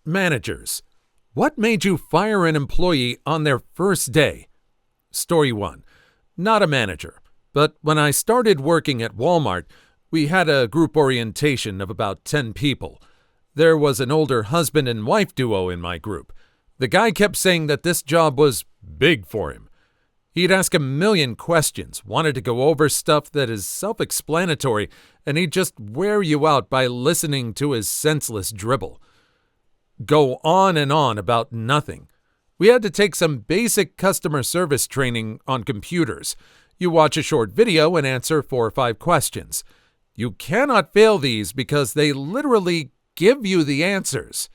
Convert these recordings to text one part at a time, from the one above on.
managers. What made you fire an employee on their first day? Story 1. Not a manager, but when I started working at Walmart, we had a group orientation of about 10 people. There was an older husband and wife duo in my group. The guy kept saying that this job was big for him. He'd ask a million questions, wanted to go over stuff that is self-explanatory, and he'd just wear you out by listening to his senseless dribble. Go on and on about nothing. We had to take some basic customer service training on computers. You watch a short video and answer 4 or 5 questions. You cannot fail these because they literally give you the answers.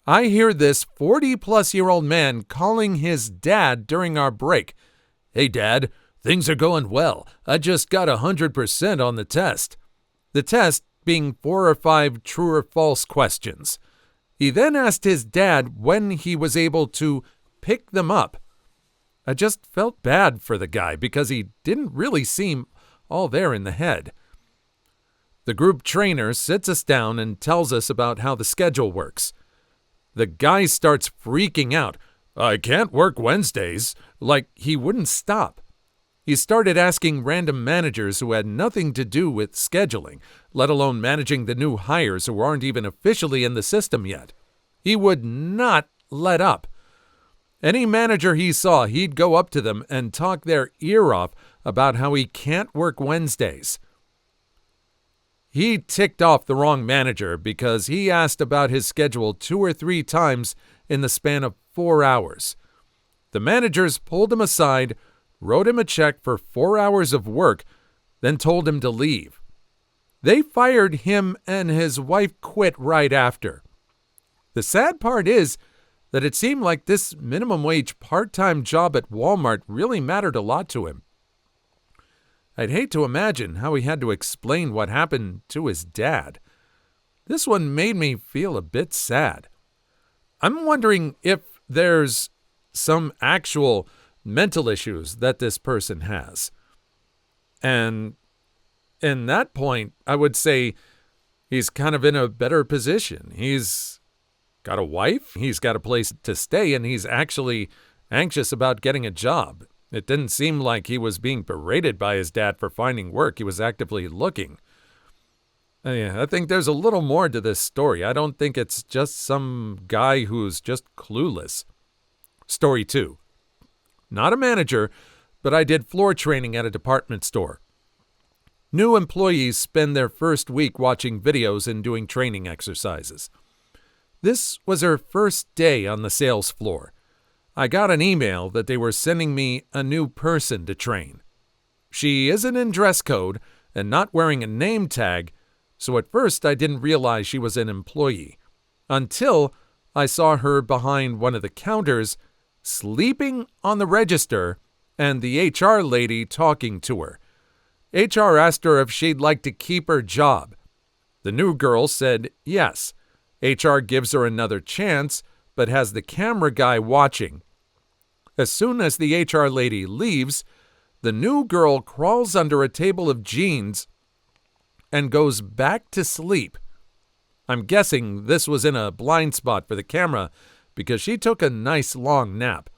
I hear this 40-plus-year-old man calling his dad during our break. "Hey, Dad, things are going well. I just got 100% on the test." The test being 4 or 5 true or false questions. He then asked his dad when he was able to pick them up. I just felt bad for the guy because he didn't really seem all there in the head. The group trainer sits us down and tells us about how the schedule works. The guy starts freaking out. "I can't work Wednesdays," like he wouldn't stop. He started asking random managers who had nothing to do with scheduling, let alone managing the new hires who aren't even officially in the system yet. He would not let up. Any manager he saw, he'd go up to them and talk their ear off about how he can't work Wednesdays. He ticked off the wrong manager because he asked about his schedule 2 or 3 times in the span of 4 hours. The managers pulled him aside, wrote him a check for 4 hours of work, then told him to leave. They fired him and his wife quit right after. The sad part is that it seemed like this minimum wage part-time job at Walmart really mattered a lot to him. I'd hate to imagine how he had to explain what happened to his dad. This one made me feel a bit sad. I'm wondering if there's some actual mental issues that this person has. And in that point, I would say he's kind of in a better position. He's got a wife, he's got a place to stay, and he's actually anxious about getting a job. It didn't seem like he was being berated by his dad for finding work. He was actively looking. I think there's a little more to this story. I don't think it's just some guy who's just clueless. Story 2. Not a manager, but I did floor training at a department store. New employees spend their first week watching videos and doing training exercises. This was her first day on the sales floor. I got an email that they were sending me a new person to train. She isn't in dress code and not wearing a name tag, so at first I didn't realize she was an employee, until I saw her behind one of the counters, sleeping on the register, and the HR lady talking to her. HR asked her if she'd like to keep her job. The new girl said yes. HR gives her another chance, but has the camera guy watching. As soon as the HR lady leaves, the new girl crawls under a table of jeans and goes back to sleep. I'm guessing this was in a blind spot for the camera because she took a nice long nap.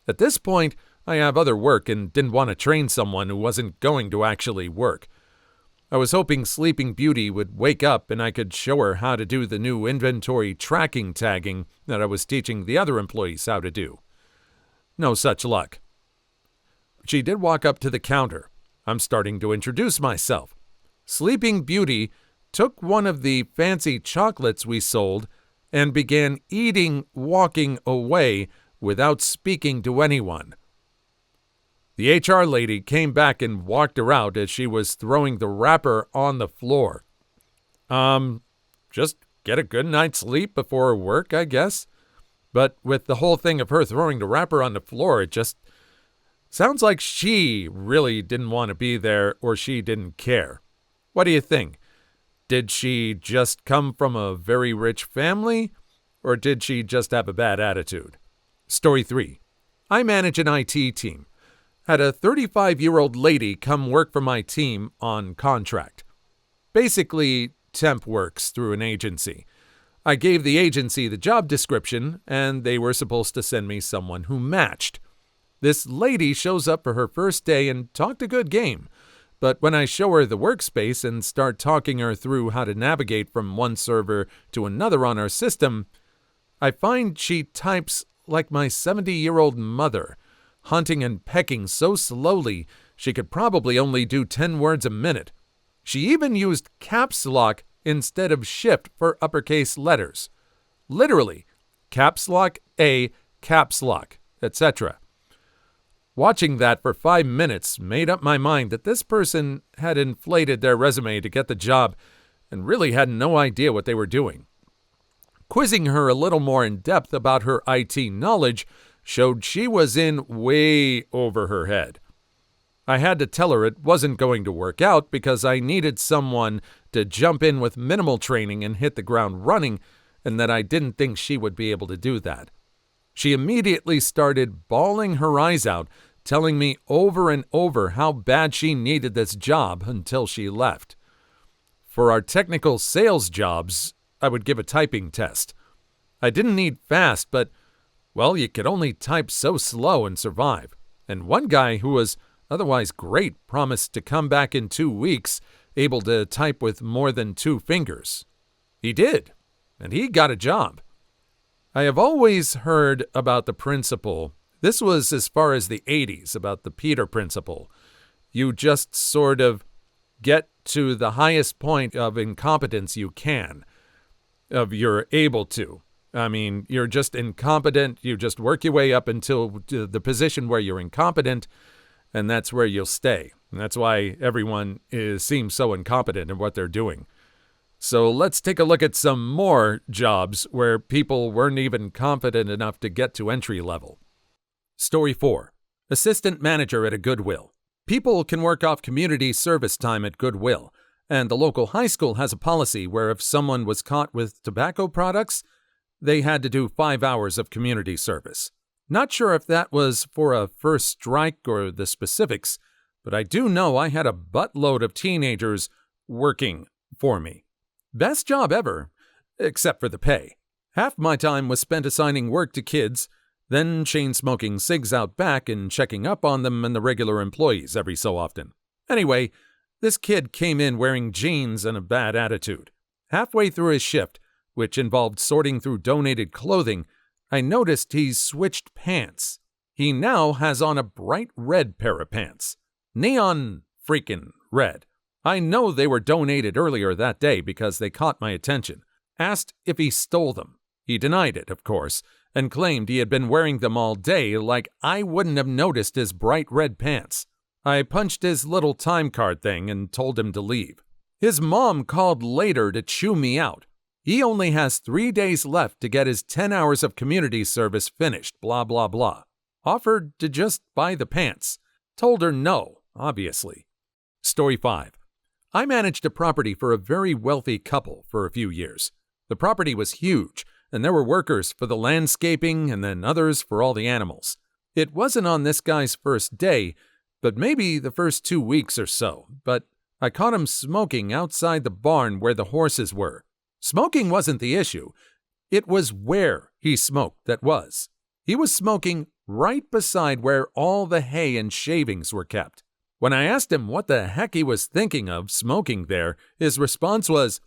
At this point, I have other work and didn't want to train someone who wasn't going to actually work. I was hoping Sleeping Beauty would wake up and I could show her how to do the new inventory tracking tagging that I was teaching the other employees how to do. No such luck. She did walk up to the counter. I'm starting to introduce myself. Sleeping Beauty took one of the fancy chocolates we sold and began eating, walking away without speaking to anyone. The HR lady came back and walked her out as she was throwing the wrapper on the floor. Just get a good night's sleep before work, I guess. But with the whole thing of her throwing the wrapper on the floor, it just sounds like she really didn't want to be there or she didn't care. What do you think? Did she just come from a very rich family, or did she just have a bad attitude? Story 3. I manage an IT team. Had a 35-year-old lady come work for my team on contract. Basically, temp works through an agency. I gave the agency the job description, and they were supposed to send me someone who matched. This lady shows up for her first day and talked a good game. But when I show her the workspace and start talking her through how to navigate from one server to another on our system, I find she types like my 70-year-old mother, hunting and pecking so slowly she could probably only do 10 words a minute. She even used caps lock instead of shift for uppercase letters. Literally, caps lock A, caps lock, etc. Watching that for 5 minutes made up my mind that this person had inflated their resume to get the job and really had no idea what they were doing. Quizzing her a little more in depth about her IT knowledge showed she was in way over her head. I had to tell her it wasn't going to work out because I needed someone to jump in with minimal training and hit the ground running, and that I didn't think she would be able to do that. She immediately started bawling her eyes out, telling me over and over how bad she needed this job until she left. For our technical sales jobs, I would give a typing test. I didn't need fast, but, well, you could only type so slow and survive. And one guy who was otherwise great promised to come back in 2 weeks, able to type with more than 2 fingers. He did, and he got a job. I have always heard about the principle. This was as far as the 80s, about the Peter principle. You just sort of get to the highest point of incompetence you can, of you're able to. I mean, you're just incompetent, you just work your way up until the position where you're incompetent, and that's where you'll stay. And that's why everyone seems so incompetent in what they're doing. So let's take a look at some more jobs where people weren't even confident enough to get to entry level. Story 4. Assistant manager at a Goodwill. People can work off community service time at Goodwill, and the local high school has a policy where if someone was caught with tobacco products, they had to do 5 hours of community service. Not sure if that was for a first strike or the specifics, but I do know I had a buttload of teenagers working for me. Best job ever, except for the pay. Half my time was spent assigning work to kids, then chain-smoking cigs out back and checking up on them and the regular employees every so often. Anyway, this kid came in wearing jeans and a bad attitude. Halfway through his shift, which involved sorting through donated clothing, I noticed he switched pants. He now has on a bright red pair of pants. Neon freaking red. I know they were donated earlier that day because they caught my attention. Asked if he stole them. He denied it, of course, and claimed he had been wearing them all day like I wouldn't have noticed his bright red pants. I punched his little time card thing and told him to leave. His mom called later to chew me out. He only has 3 days left to get his 10 hours of community service finished, blah, blah, blah. Offered to just buy the pants. Told her no, obviously. Story 5. I managed a property for a very wealthy couple for a few years. The property was huge, and there were workers for the landscaping and then others for all the animals. It wasn't on this guy's first day, but maybe the first 2 weeks or so, but I caught him smoking outside the barn where the horses were. Smoking wasn't the issue. It was where he smoked that was. He was smoking right beside where all the hay and shavings were kept. When I asked him what the heck he was thinking of smoking there, his response was,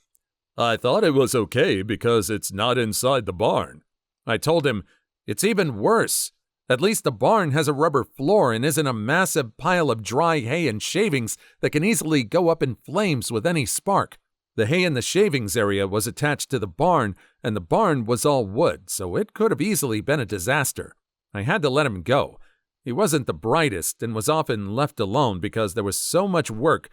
"I thought it was okay because it's not inside the barn." I told him, "It's even worse. At least the barn has a rubber floor and isn't a massive pile of dry hay and shavings that can easily go up in flames with any spark." The hay in the shavings area was attached to the barn, and the barn was all wood, so it could have easily been a disaster. I had to let him go. He wasn't the brightest and was often left alone because there was so much work,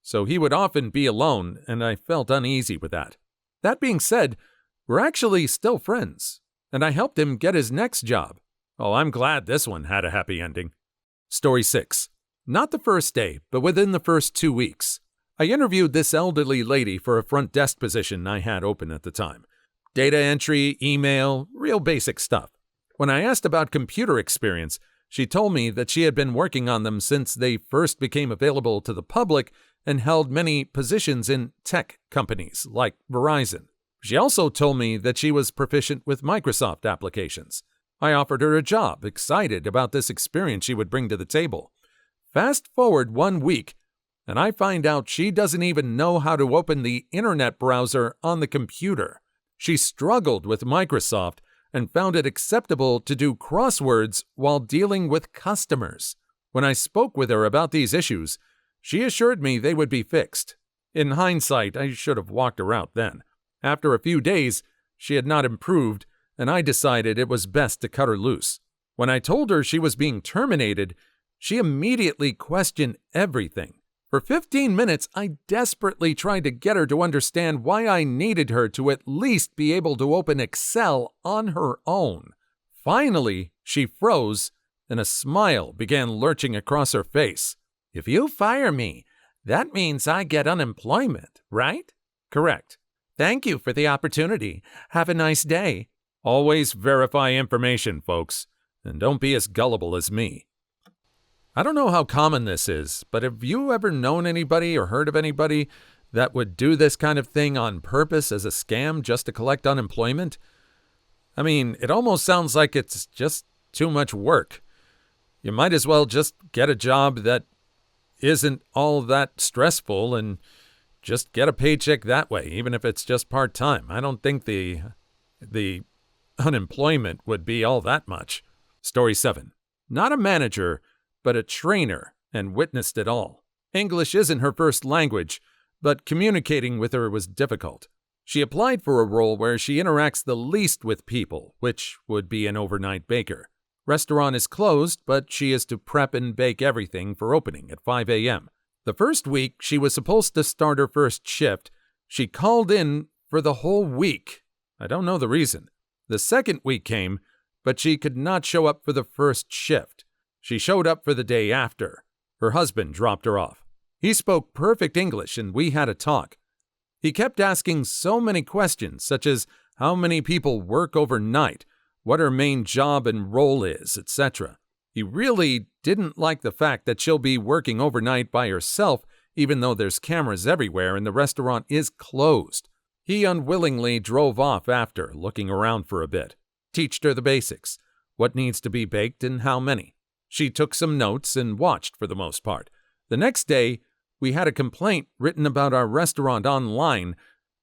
so he would often be alone, and I felt uneasy with that. That being said, we're actually still friends, and I helped him get his next job. Oh, I'm glad this one had a happy ending. Story 6. Not the first day, but within the first 2 weeks. I interviewed this elderly lady for a front desk position I had open at the time. Data entry, email, real basic stuff. When I asked about computer experience, she told me that she had been working on them since they first became available to the public and held many positions in tech companies like Verizon. She also told me that she was proficient with Microsoft applications. I offered her a job, excited about this experience she would bring to the table. Fast forward 1 week, and I find out she doesn't even know how to open the internet browser on the computer. She struggled with Microsoft and found it acceptable to do crosswords while dealing with customers. When I spoke with her about these issues, she assured me they would be fixed. In hindsight, I should have walked her out then. After a few days, she had not improved, and I decided it was best to cut her loose. When I told her she was being terminated, she immediately questioned everything. For 15 minutes, I desperately tried to get her to understand why I needed her to at least be able to open Excel on her own. Finally, she froze, and a smile began lurching across her face. "If you fire me, that means I get unemployment, right?" "Correct." "Thank you for the opportunity. Have a nice day." Always verify information, folks, and don't be as gullible as me. I don't know how common this is, but have you ever known anybody or heard of anybody that would do this kind of thing on purpose as a scam just to collect unemployment? I mean, it almost sounds like it's just too much work. You might as well just get a job that isn't all that stressful and just get a paycheck that way, even if it's just part-time. I don't think the unemployment would be all that much. Story 7. Not a manager, but a trainer, and witnessed it all. English isn't her first language, but communicating with her was difficult. She applied for a role where she interacts the least with people, which would be an overnight baker. Restaurant is closed, but she is to prep and bake everything for opening at 5 a.m. The first week she was supposed to start her first shift, she called in for the whole week. I don't know the reason. The second week came, but she could not show up for the first shift. She showed up for the day after. Her husband dropped her off. He spoke perfect English and we had a talk. He kept asking so many questions, such as how many people work overnight, what her main job and role is, etc. He really didn't like the fact that she'll be working overnight by herself, even though there's cameras everywhere and the restaurant is closed. He unwillingly drove off after, looking around for a bit. Teached her the basics, what needs to be baked and how many. She took some notes and watched for the most part. The next day, we had a complaint written about our restaurant online,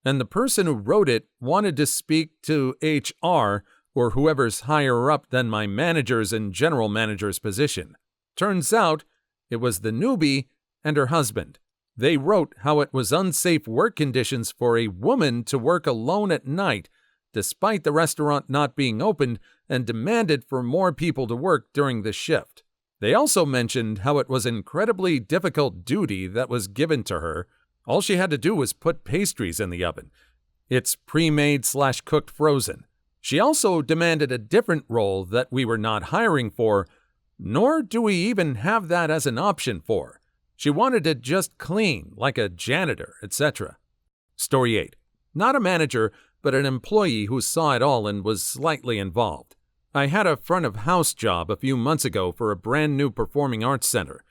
and the person who wrote it wanted to speak to HR or whoever's higher up than my manager's and general manager's position. Turns out, it was the newbie and her husband. They wrote how it was unsafe work conditions for a woman to work alone at night, despite the restaurant not being opened, and demanded for more people to work during the shift. They also mentioned how it was an incredibly difficult duty that was given to her. All she had to do was put pastries in the oven. It's pre-made/cooked frozen. She also demanded a different role that we were not hiring for, nor do we even have that as an option for. She wanted to just clean, like a janitor, etc. Story 8. Not a manager, but an employee who saw it all and was slightly involved. I had a front-of-house job a few months ago for a brand-new performing arts center,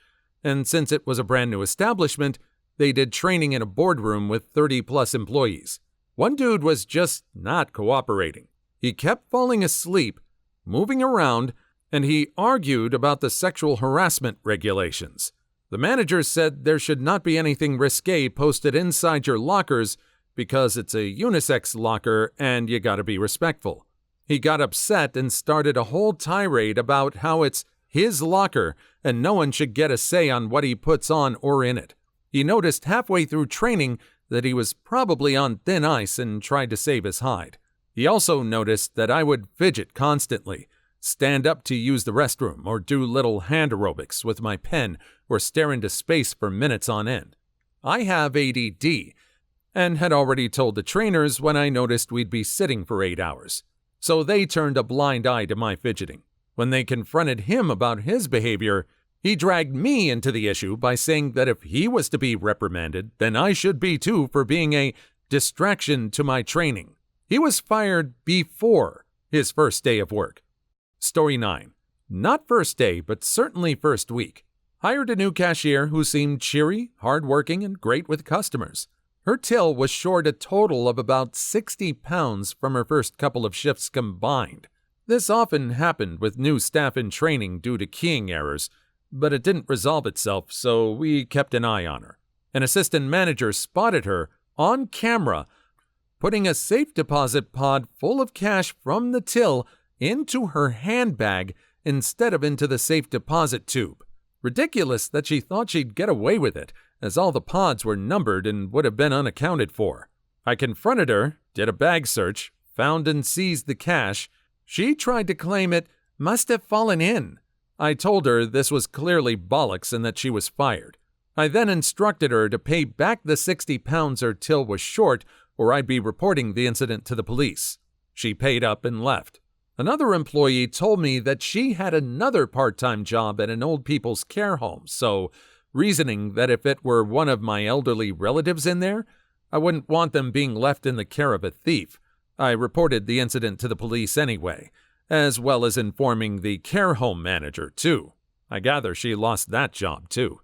and since it was a brand-new establishment, they did training in a boardroom with 30-plus employees. One dude was just not cooperating. He kept falling asleep, moving around, and he argued about the sexual harassment regulations. The manager said there should not be anything risque posted inside your lockers because it's a unisex locker and you gotta be respectful. He got upset and started a whole tirade about how it's his locker and no one should get a say on what he puts on or in it. He noticed halfway through training that he was probably on thin ice and tried to save his hide. He also noticed that I would fidget constantly, stand up to use the restroom, or do little hand aerobics with my pen or stare into space for minutes on end. I have ADD and had already told the trainers when I noticed we'd be sitting for 8 hours. So they turned a blind eye to my fidgeting. When they confronted him about his behavior, he dragged me into the issue by saying that if he was to be reprimanded, then I should be too for being a distraction to my training. He was fired before his first day of work. Story 9. Not first day, but certainly first week. Hired a new cashier who seemed cheery, hardworking, and great with customers. Her till was short a total of about 60 pounds from her first couple of shifts combined. This often happened with new staff in training due to keying errors, but it didn't resolve itself, so we kept an eye on her. An assistant manager spotted her on camera putting a safe deposit pod full of cash from the till into her handbag instead of into the safe deposit tube. Ridiculous that she thought she'd get away with it, as all the pods were numbered and would have been unaccounted for. I confronted her, did a bag search, found and seized the cash. She tried to claim it must have fallen in. I told her this was clearly bollocks and that she was fired. I then instructed her to pay back the 60 pounds her till was short, or I'd be reporting the incident to the police. She paid up and left. Another employee told me that she had another part-time job at an old people's care home, so reasoning that if it were one of my elderly relatives in there, I wouldn't want them being left in the care of a thief. I reported the incident to the police anyway, as well as informing the care home manager, too. I gather she lost that job, too.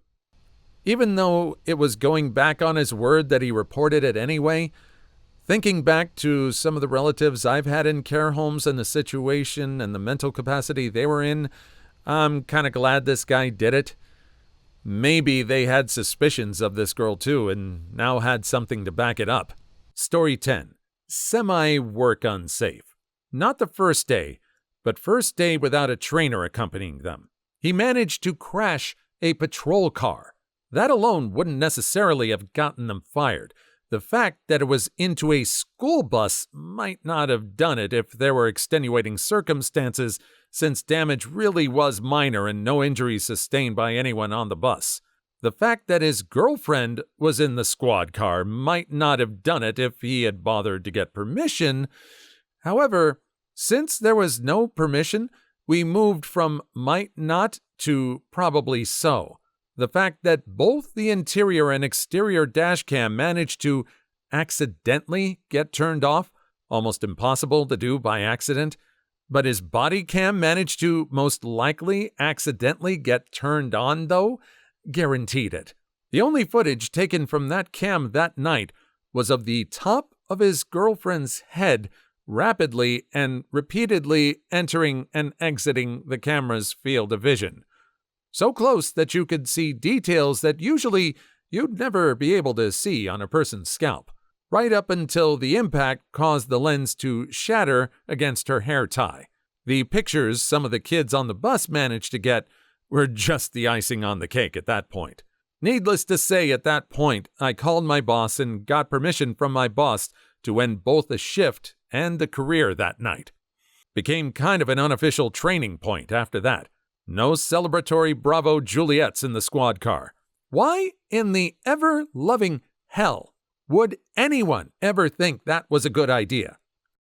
Even though it was going back on his word that he reported it anyway, thinking back to some of the relatives I've had in care homes and the situation and the mental capacity they were in, I'm kind of glad this guy did it. Maybe they had suspicions of this girl too and now had something to back it up. Story 10. Semi-work unsafe. Not the first day, but first day without a trainer accompanying them. He managed to crash a patrol car. That alone wouldn't necessarily have gotten them fired. The fact that it was into a school bus might not have done it if there were extenuating circumstances, since damage really was minor and no injuries sustained by anyone on the bus. The fact that his girlfriend was in the squad car might not have done it if he had bothered to get permission. However, since there was no permission, we moved from might not to probably so. The fact that both the interior and exterior dashcam managed to accidentally get turned off, almost impossible to do by accident, but his body cam managed to most likely accidentally get turned on though, guaranteed it. The only footage taken from that cam that night was of the top of his girlfriend's head rapidly and repeatedly entering and exiting the camera's field of vision. So close that you could see details that usually you'd never be able to see on a person's scalp, right up until the impact caused the lens to shatter against her hair tie. The pictures some of the kids on the bus managed to get were just the icing on the cake at that point. Needless to say, at that point, I called my boss and got permission from my boss to end both the shift and the career that night. Became kind of an unofficial training point after that. No celebratory Bravo Juliets in the squad car. Why in the ever-loving hell would anyone ever think that was a good idea?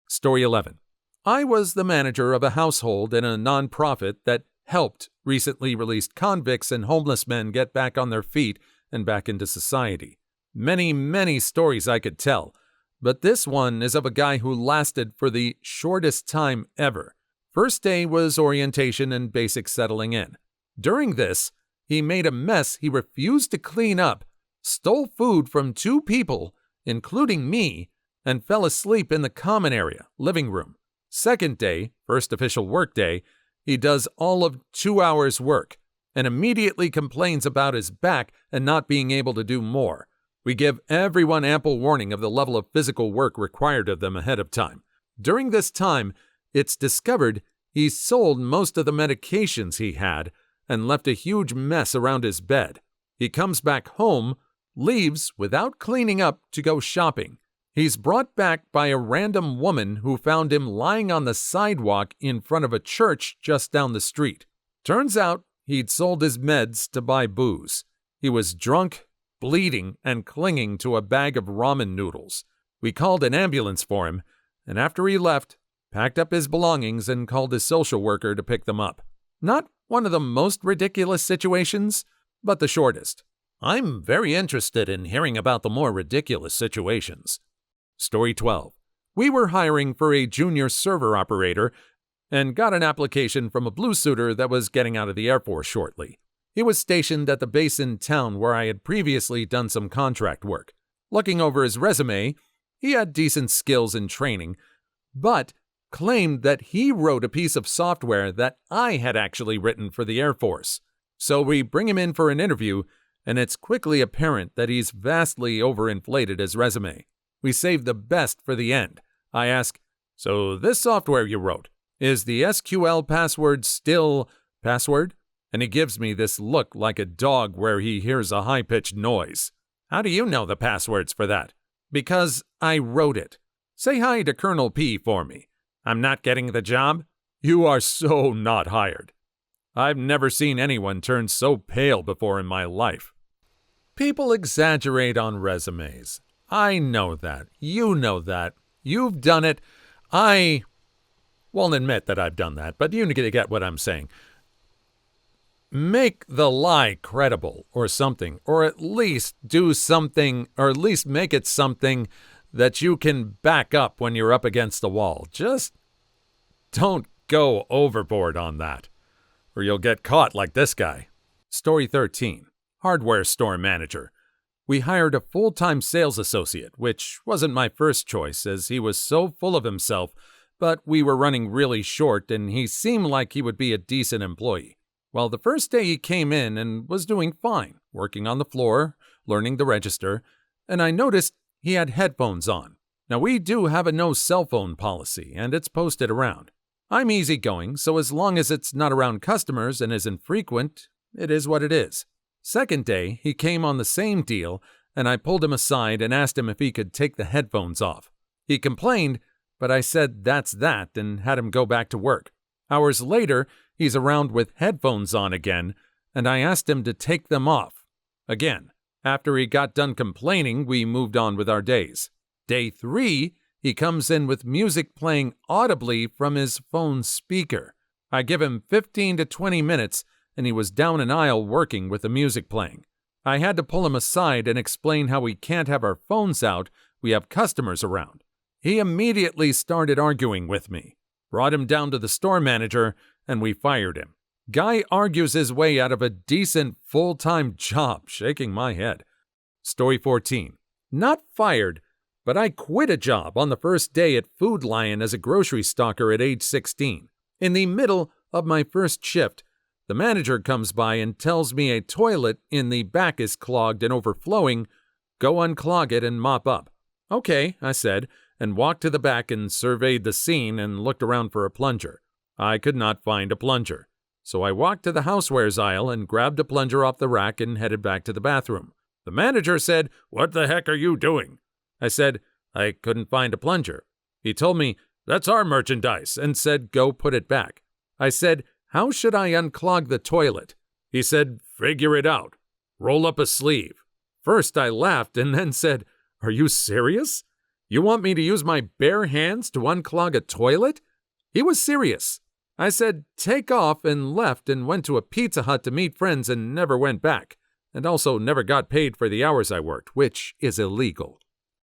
Story 11. I was the manager of a household in a nonprofit that helped recently released convicts and homeless men get back on their feet and back into society. Many stories I could tell, but this one is of a guy who lasted for the shortest time ever. First day was orientation and basic settling in. During this, he made a mess he refused to clean up, stole food from 2 people, including me, and fell asleep in the common area, living room. Second day, first official work day, he does all of 2 hours work and immediately complains about his back and not being able to do more. We give everyone ample warning of the level of physical work required of them ahead of time. During this time, it's discovered he sold most of the medications he had and left a huge mess around his bed. He comes back home, leaves without cleaning up to go shopping. He's brought back by a random woman who found him lying on the sidewalk in front of a church just down the street. Turns out he'd sold his meds to buy booze. He was drunk, bleeding, and clinging to a bag of ramen noodles. We called an ambulance for him, and after he left, packed up his belongings and called his social worker to pick them up. Not one of the most ridiculous situations, but the shortest. I'm very interested in hearing about the more ridiculous situations. Story 12. We were hiring for a junior server operator and got an application from a blue suitor that was getting out of the Air Force shortly. He was stationed at the base in town where I had previously done some contract work. Looking over his resume, he had decent skills and training, but claimed that he wrote a piece of software that I had actually written for the Air Force. So we bring him in for an interview, and it's quickly apparent that he's vastly overinflated his resume. We save the best for the end. I ask, "So this software you wrote, is the SQL password still password?" And he gives me this look like a dog where he hears a high-pitched noise. "How do you know the passwords for that?" "Because I wrote it. Say hi to Colonel P for me." "I'm not getting the job?" "You are so not hired." I've never seen anyone turn so pale before in my life. People exaggerate on resumes. I know that. You know that. You've done it. I won't admit that I've done that, but you get what I'm saying. Make the lie credible or something, or at least do something, or at least make it something that you can back up when you're up against the wall. Just don't go overboard on that, or you'll get caught like this guy. Story 13. Hardware store manager. We hired a full-time sales associate, which wasn't my first choice as he was so full of himself, but we were running really short and he seemed like he would be a decent employee. Well, the first day he came in and was doing fine, working on the floor, learning the register, and I noticed he had headphones on. Now, we do have a no cell phone policy, and it's posted around. I'm easygoing, so as long as it's not around customers and isn't frequent, it is what it is. Second day, he came on the same deal, and I pulled him aside and asked him if he could take the headphones off. He complained, but I said that's that and had him go back to work. Hours later, he's around with headphones on again, and I asked him to take them off. Again, after he got done complaining, we moved on with our days. Day 3, he comes in with music playing audibly from his phone speaker. I give him 15 to 20 minutes, and he was down an aisle working with the music playing. I had to pull him aside and explain how we can't have our phones out, we have customers around. He immediately started arguing with me, brought him down to the store manager, and we fired him. Guy argues his way out of a decent full-time job, shaking my head. Story 14. Not fired, but I quit a job on the first day at Food Lion as a grocery stalker at age 16. In the middle of my first shift, the manager comes by and tells me a toilet in the back is clogged and overflowing. Go unclog it and mop up. Okay, I said, and walked to the back and surveyed the scene and looked around for a plunger. I could not find a plunger. So I walked to the housewares aisle and grabbed a plunger off the rack and headed back to the bathroom. The manager said, "What the heck are you doing?" I said, "I couldn't find a plunger." He told me, "That's our merchandise," and said, "Go put it back." I said, "How should I unclog the toilet?" He said, "Figure it out. Roll up a sleeve." First I laughed and then said, "Are you serious? You want me to use my bare hands to unclog a toilet?" He was serious. I said, "Take off," and left and went to a Pizza Hut to meet friends and never went back, and also never got paid for the hours I worked, which is illegal.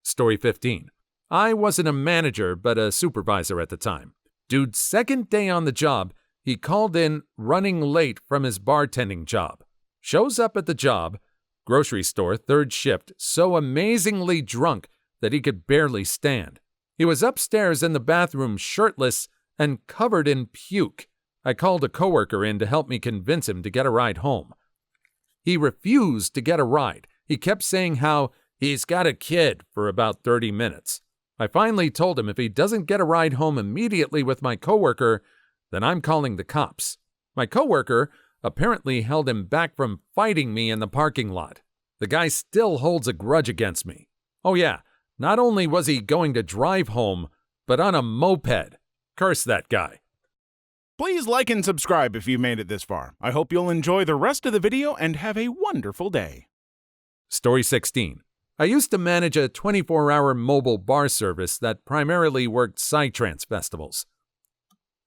Story 15. I wasn't a manager, but a supervisor at the time. Dude's second day on the job, he called in running late from his bartending job. Shows up at the job, grocery store, third shift, so amazingly drunk that he could barely stand. He was upstairs in the bathroom shirtless and covered in puke. I called a coworker in to help me convince him to get a ride home. He refused to get a ride. He kept saying how he's got a kid for about 30 minutes. I finally told him if he doesn't get a ride home immediately with my coworker, then I'm calling the cops. My coworker apparently held him back from fighting me in the parking lot. The guy still holds a grudge against me. Oh yeah, not only was he going to drive home, but on a moped. Curse that guy. Please like and subscribe if you've made it this far. I hope you'll enjoy the rest of the video and have a wonderful day. Story 16. I used to manage a 24-hour mobile bar service that primarily worked psytrance festivals.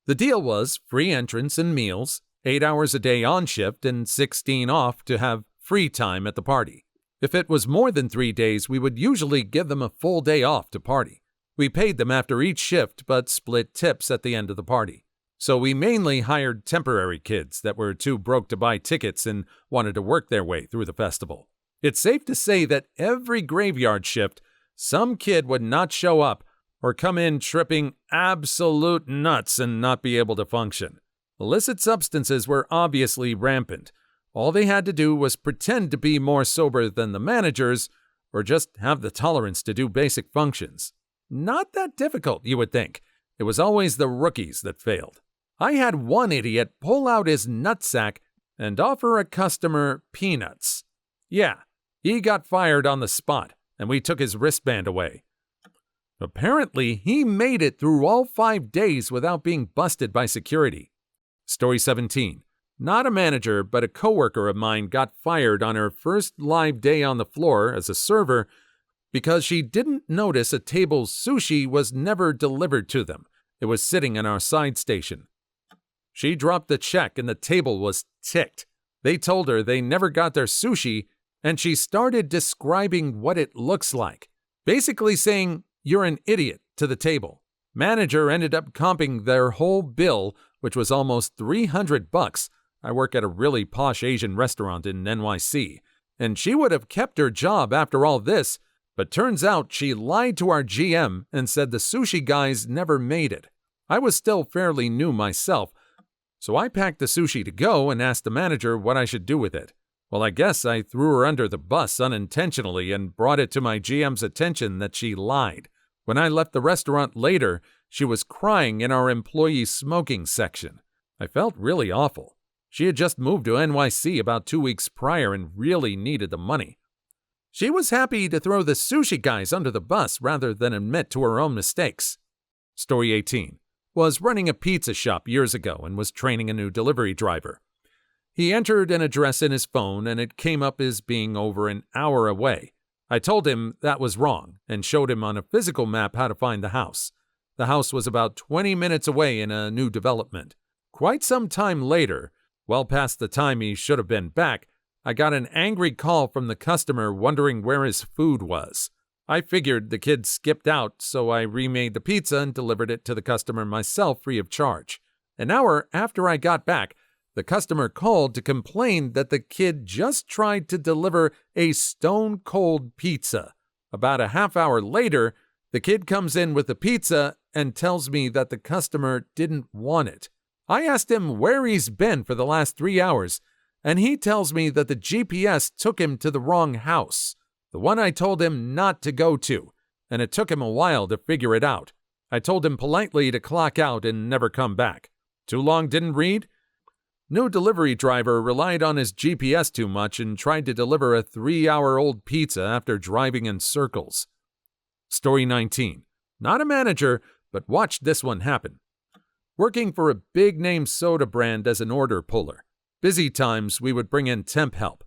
The deal was free entrance and meals, 8 hours a day on shift and 16 off to have free time at the party. If it was more than 3 days, we would usually give them a full day off to party. We paid them after each shift but split tips at the end of the party. So we mainly hired temporary kids that were too broke to buy tickets and wanted to work their way through the festival. It's safe to say that every graveyard shift, some kid would not show up or come in tripping absolute nuts and not be able to function. Illicit substances were obviously rampant. All they had to do was pretend to be more sober than the managers, or just have the tolerance to do basic functions. Not that difficult, you would think. It was always the rookies that failed. I had one idiot pull out his nutsack and offer a customer peanuts. Yeah, he got fired on the spot, and we took his wristband away. Apparently, he made it through all 5 days without being busted by security. Story 17. Not a manager, but a coworker of mine got fired on her first live day on the floor as a server because she didn't notice a table's sushi was never delivered to them. It was sitting in our side station. She dropped the check and the table was ticked. They told her they never got their sushi, and she started describing what it looks like, basically saying, "You're an idiot," to the table. Manager ended up comping their whole bill, which was almost $300. I work at a really posh Asian restaurant in NYC, and she would have kept her job after all this, but turns out she lied to our GM and said the sushi guys never made it. I was still fairly new myself, so I packed the sushi to go and asked the manager what I should do with it. Well, I guess I threw her under the bus unintentionally and brought it to my GM's attention that she lied. When I left the restaurant later, she was crying in our employee smoking section. I felt really awful. She had just moved to NYC about 2 weeks prior and really needed the money. She was happy to throw the sushi guys under the bus rather than admit to her own mistakes. Story 18. Was running a pizza shop years ago and was training a new delivery driver. He entered an address in his phone and it came up as being over an hour away. I told him that was wrong and showed him on a physical map how to find the house. The house was about 20 minutes away in a new development. Quite some time later, well past the time he should have been back, I got an angry call from the customer wondering where his food was. I figured the kid skipped out, so I remade the pizza and delivered it to the customer myself free of charge. An hour after I got back, the customer called to complain that the kid just tried to deliver a stone-cold pizza. About a half hour later, the kid comes in with the pizza and tells me that the customer didn't want it. I asked him where he's been for the last 3 hours, and he tells me that the GPS took him to the wrong house, the one I told him not to go to, and it took him a while to figure it out. I told him politely to clock out and never come back. Too long didn't read? New delivery driver relied on his GPS too much and tried to deliver a 3-hour-old pizza after driving in circles. Story 19. Not a manager, but watched this one happen. Working for a big-name soda brand as an order puller. Busy times, we would bring in temp help.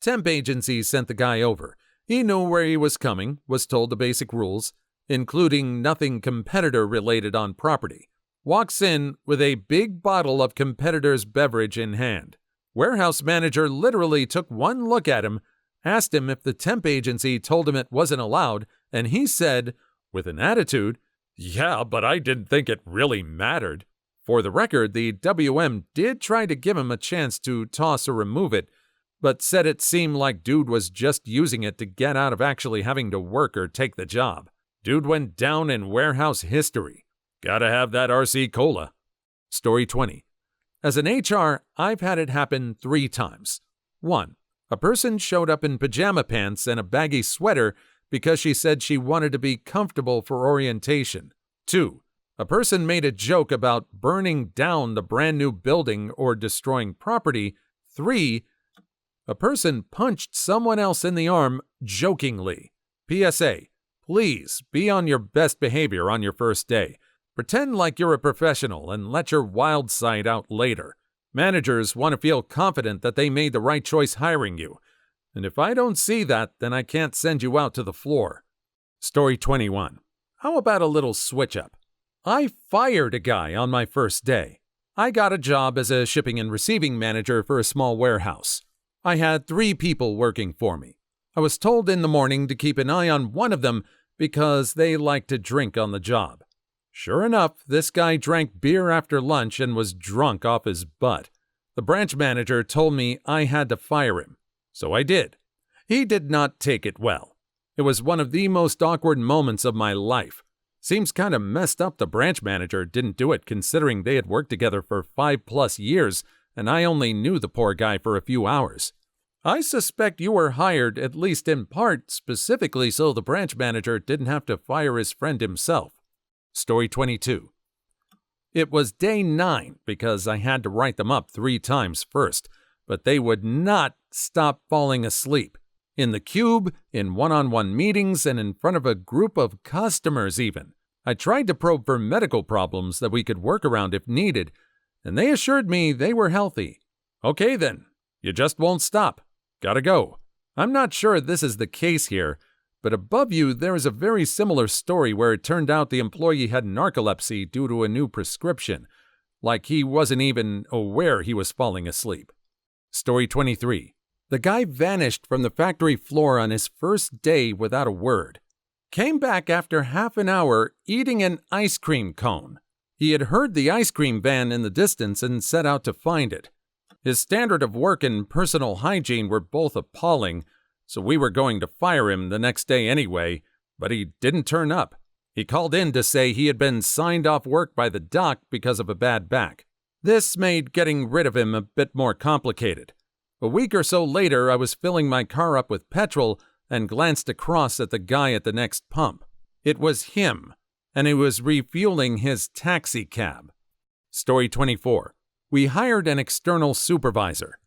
Temp agency sent the guy over. He knew where he was coming, was told the basic rules, including nothing competitor-related on property. Walks in with a big bottle of competitor's beverage in hand. Warehouse manager literally took one look at him, asked him if the temp agency told him it wasn't allowed, and he said, with an attitude, "Yeah, but I didn't think it really mattered." For the record, the WM did try to give him a chance to toss or remove it, but said it seemed like dude was just using it to get out of actually having to work or take the job. Dude went down in warehouse history. Gotta have that RC Cola. Story 20. As an HR, I've had it happen 3 times. 1. A person showed up in pajama pants and a baggy sweater because she said she wanted to be comfortable for orientation. 2. A person made a joke about burning down the brand new building or destroying property. 3. A person punched someone else in the arm jokingly. PSA. Please be on your best behavior on your first day. Pretend like you're a professional and let your wild side out later. Managers want to feel confident that they made the right choice hiring you. And if I don't see that, then I can't send you out to the floor. Story 21. How about a little switch up? I fired a guy on my first day. I got a job as a shipping and receiving manager for a small warehouse. I had 3 people working for me. I was told in the morning to keep an eye on one of them because they like to drink on the job. Sure enough, this guy drank beer after lunch and was drunk off his butt. The branch manager told me I had to fire him, so I did. He did not take it well. It was one of the most awkward moments of my life. Seems kind of messed up the branch manager didn't do it considering they had worked together for 5+ years and I only knew the poor guy for a few hours. I suspect you were hired, at least in part, specifically so the branch manager didn't have to fire his friend himself. Story 22. It was day 9 because I had to write them up 3 times first, but they would not stop falling asleep. In the cube, in one-on-one meetings, and in front of a group of customers even. I tried to probe for medical problems that we could work around if needed, and they assured me they were healthy. Okay then, you just won't stop. Gotta go. I'm not sure this is the case here, but above you there is a very similar story where it turned out the employee had narcolepsy due to a new prescription, like he wasn't even aware he was falling asleep. Story 23. The guy vanished from the factory floor on his first day without a word. Came back after half an hour eating an ice cream cone. He had heard the ice cream van in the distance and set out to find it. His standard of work and personal hygiene were both appalling, so we were going to fire him the next day anyway, but he didn't turn up. He called in to say he had been signed off work by the doc because of a bad back. This made getting rid of him a bit more complicated. A week or so later, I was filling my car up with petrol and glanced across at the guy at the next pump. It was him, and he was refueling his taxi cab. Story 24. We hired an external supervisor.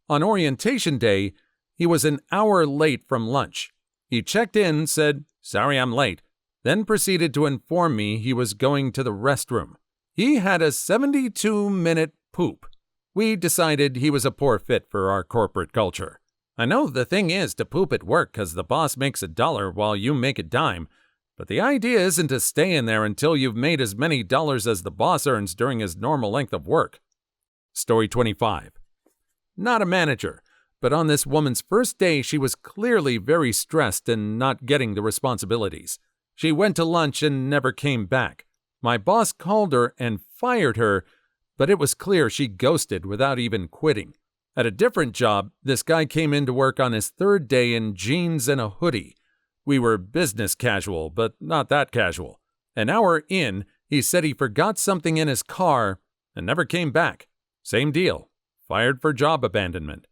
On orientation day, he was an hour late from lunch. He checked in, said, "Sorry I'm late," then proceeded to inform me he was going to the restroom. He had a 72-minute poop. We decided he was a poor fit for our corporate culture. I know the thing is to poop at work because the boss makes $1 while you make a dime, but the idea isn't to stay in there until you've made as many dollars as the boss earns during his normal length of work. Story 25. Not a manager, but on this woman's first day she was clearly very stressed and not getting the responsibilities. She went to lunch and never came back. My boss called her and fired her, but it was clear she ghosted without even quitting. At a different job, this guy came in to work on his 3rd day in jeans and a hoodie. We were business casual, but not that casual. An hour in, he said he forgot something in his car and never came back. Same deal. Fired for job abandonment.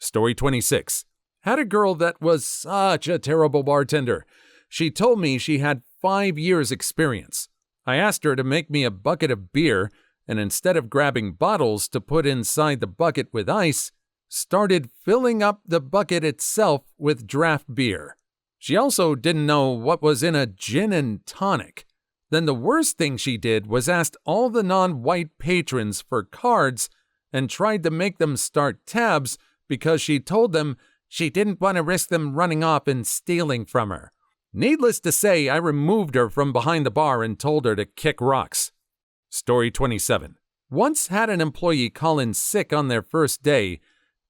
Story 26. Had a girl that was such a terrible bartender. She told me she had 5 years' experience. I asked her to make me a bucket of beer, and instead of grabbing bottles to put inside the bucket with ice, started filling up the bucket itself with draft beer. She also didn't know what was in a gin and tonic. Then the worst thing she did was asked all the non-white patrons for cards and tried to make them start tabs because she told them she didn't want to risk them running off and stealing from her. Needless to say, I removed her from behind the bar and told her to kick rocks. Story 27. Once had an employee call in sick on their first day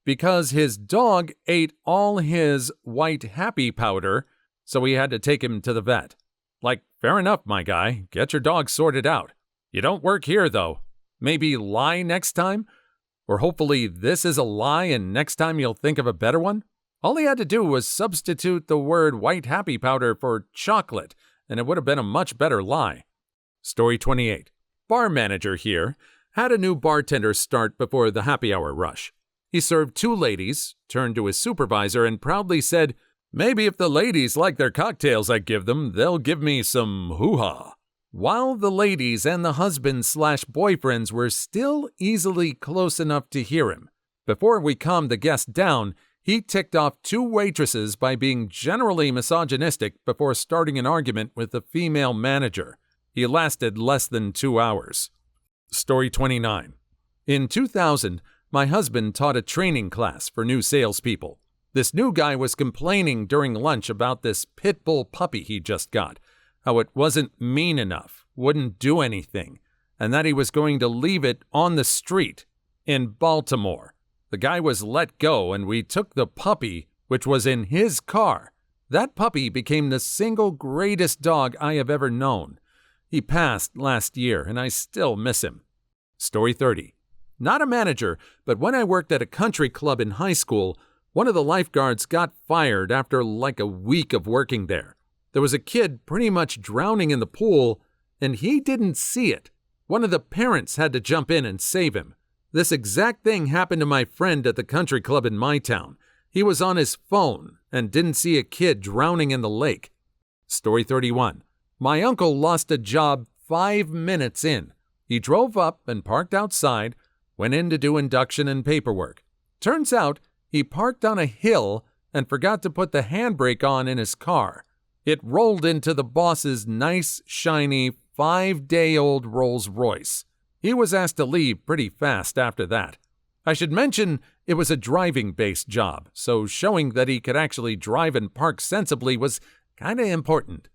because his dog ate all his white happy powder, so he had to take him to the vet. Like, fair enough, my guy. Get your dog sorted out. You don't work here, though. Maybe lie next time? Or hopefully this is a lie and next time you'll think of a better one? All he had to do was substitute the word white happy powder for chocolate, and it would have been a much better lie. Story 28. Bar manager here had a new bartender start before the happy hour rush. He served 2 ladies, turned to his supervisor, and proudly said, "Maybe if the ladies like their cocktails I give them, they'll give me some hoo-ha." While the ladies and the husbands/boyfriends were still easily close enough to hear him. Before we calmed the guest down, he ticked off 2 waitresses by being generally misogynistic before starting an argument with the female manager. He lasted less than 2 hours. Story 29. In 2000, my husband taught a training class for new salespeople. This new guy was complaining during lunch about this pit bull puppy he just got, how it wasn't mean enough, wouldn't do anything, and that he was going to leave it on the street in Baltimore. The guy was let go, and we took the puppy, which was in his car. That puppy became the single greatest dog I have ever known. He passed last year, and I still miss him. Story 30. Not a manager, but when I worked at a country club in high school, One of the lifeguards got fired after like a week of working there. There was a kid pretty much drowning in the pool, and he didn't see it. One of the parents had to jump in and save him. This exact thing happened to my friend at the country club in my town. He was on his phone and didn't see a kid drowning in the lake. Story 31. My uncle lost a job 5 minutes in. He drove up and parked outside, went in to do induction and paperwork. Turns out he parked on a hill and forgot to put the handbrake on in his car. It rolled into the boss's nice, shiny, 5-day-old Rolls Royce. He was asked to leave pretty fast after that. I should mention it was a driving-based job, so showing that he could actually drive and park sensibly was kinda important.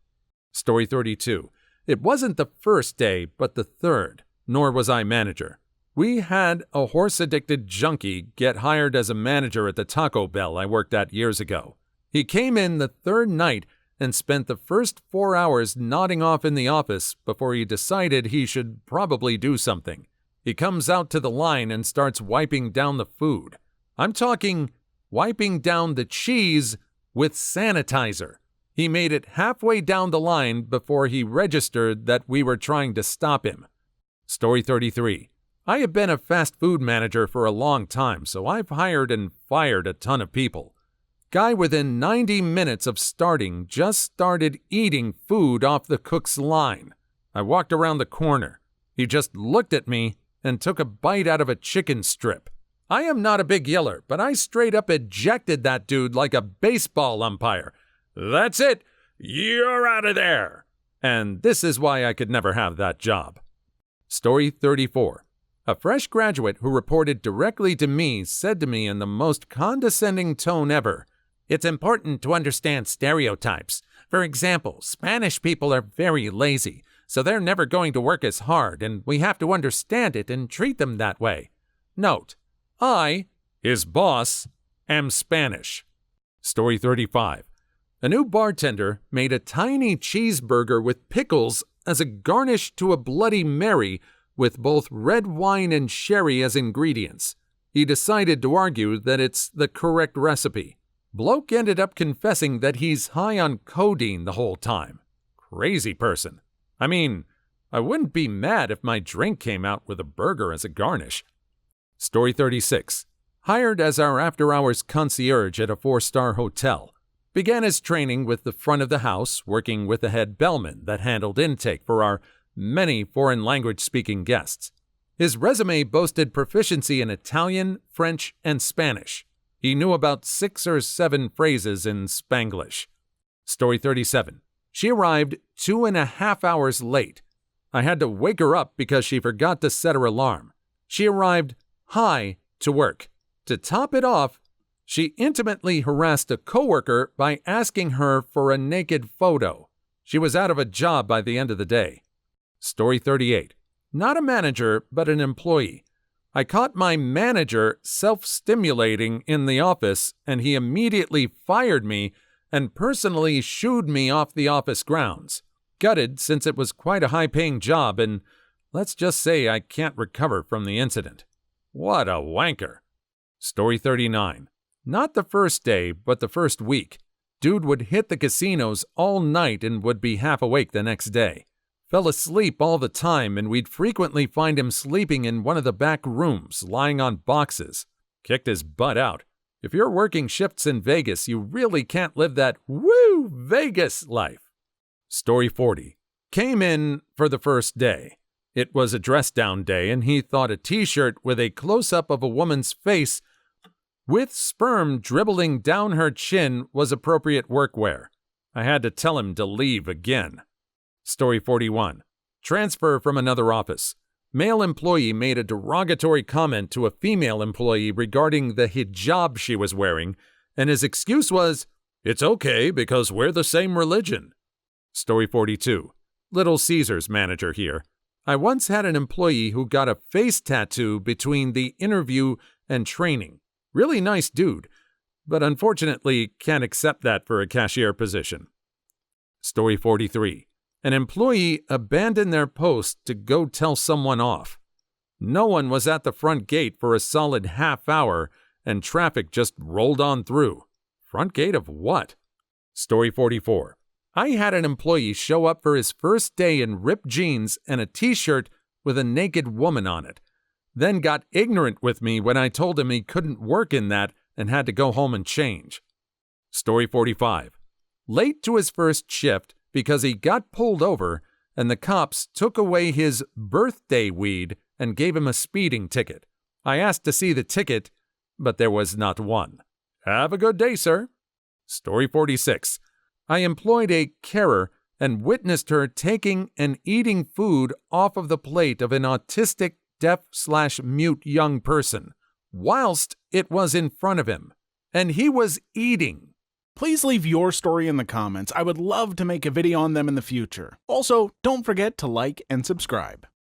Story 32. It wasn't the first day, but the third, nor was I manager. We had a horse-addicted junkie get hired as a manager at the Taco Bell I worked at years ago. He came in the third night and spent the first 4 hours nodding off in the office before he decided he should probably do something. He comes out to the line and starts wiping down the food. I'm talking wiping down the cheese with sanitizer. He made it halfway down the line before he registered that we were trying to stop him. Story 33. I have been a fast food manager for a long time, so I've hired and fired a ton of people. Guy within 90 minutes of starting just started eating food off the cook's line. I walked around the corner. He just looked at me and took a bite out of a chicken strip. I am not a big yeller, but I straight up ejected that dude like a baseball umpire. That's it. You're out of there. And this is why I could never have that job. Story 34. A fresh graduate who reported directly to me said to me in the most condescending tone ever, "It's important to understand stereotypes. For example, Spanish people are very lazy, so they're never going to work as hard, and we have to understand it and treat them that way. Note, I, his boss, am Spanish." Story 35. A new bartender made a tiny cheeseburger with pickles as a garnish to a Bloody Mary with both red wine and sherry as ingredients. He decided to argue that it's the correct recipe. Bloke ended up confessing that he's high on codeine the whole time. Crazy person. I mean, I wouldn't be mad if my drink came out with a burger as a garnish. Story 36. Hired as our after-hours concierge at a 4-star hotel. Began his training with the front of the house, working with the head bellman that handled intake for our many foreign language-speaking guests. His resume boasted proficiency in Italian, French, and Spanish. He knew about 6 or 7 phrases in Spanglish. Story 37. She arrived 2.5 hours late. I had to wake her up because she forgot to set her alarm. She arrived high to work. To top it off, she intimately harassed a coworker by asking her for a naked photo. She was out of a job by the end of the day. Story 38. Not a manager, but an employee. I caught my manager self-stimulating in the office, and he immediately fired me and personally shooed me off the office grounds. Gutted since it was quite a high-paying job, and let's just say I can't recover from the incident. What a wanker. Story 39. Not the first day, but the first week. Dude would hit the casinos all night and would be half awake the next day. Fell asleep all the time, and we'd frequently find him sleeping in one of the back rooms, lying on boxes. Kicked his butt out. If you're working shifts in Vegas, you really can't live that woo Vegas life. Story 40. Came in for the first day. It was a dress-down day, and he thought a t-shirt with a close-up of a woman's face with sperm dribbling down her chin was appropriate workwear. I had to tell him to leave again. Story 41. Transfer from another office. Male employee made a derogatory comment to a female employee regarding the hijab she was wearing, and his excuse was, "It's okay because we're the same religion." Story 42. Little Caesars manager here. I once had an employee who got a face tattoo between the interview and training. Really nice dude, but unfortunately can't accept that for a cashier position. Story 43. An employee abandoned their post to go tell someone off. No one was at the front gate for a solid half hour, and traffic just rolled on through. Front gate of what? Story 44. I had an employee show up for his first day in ripped jeans and a t-shirt with a naked woman on it, then got ignorant with me when I told him he couldn't work in that and had to go home and change. Story 45. Late to his first shift because he got pulled over and the cops took away his birthday weed and gave him a speeding ticket. I asked to see the ticket, but there was not one. Have a good day, sir. Story 46. I employed a carer and witnessed her taking and eating food off of the plate of an autistic, deaf/mute young person, whilst it was in front of him, and he was eating. Please leave your story in the comments. I would love to make a video on them in the future. Also, don't forget to like and subscribe.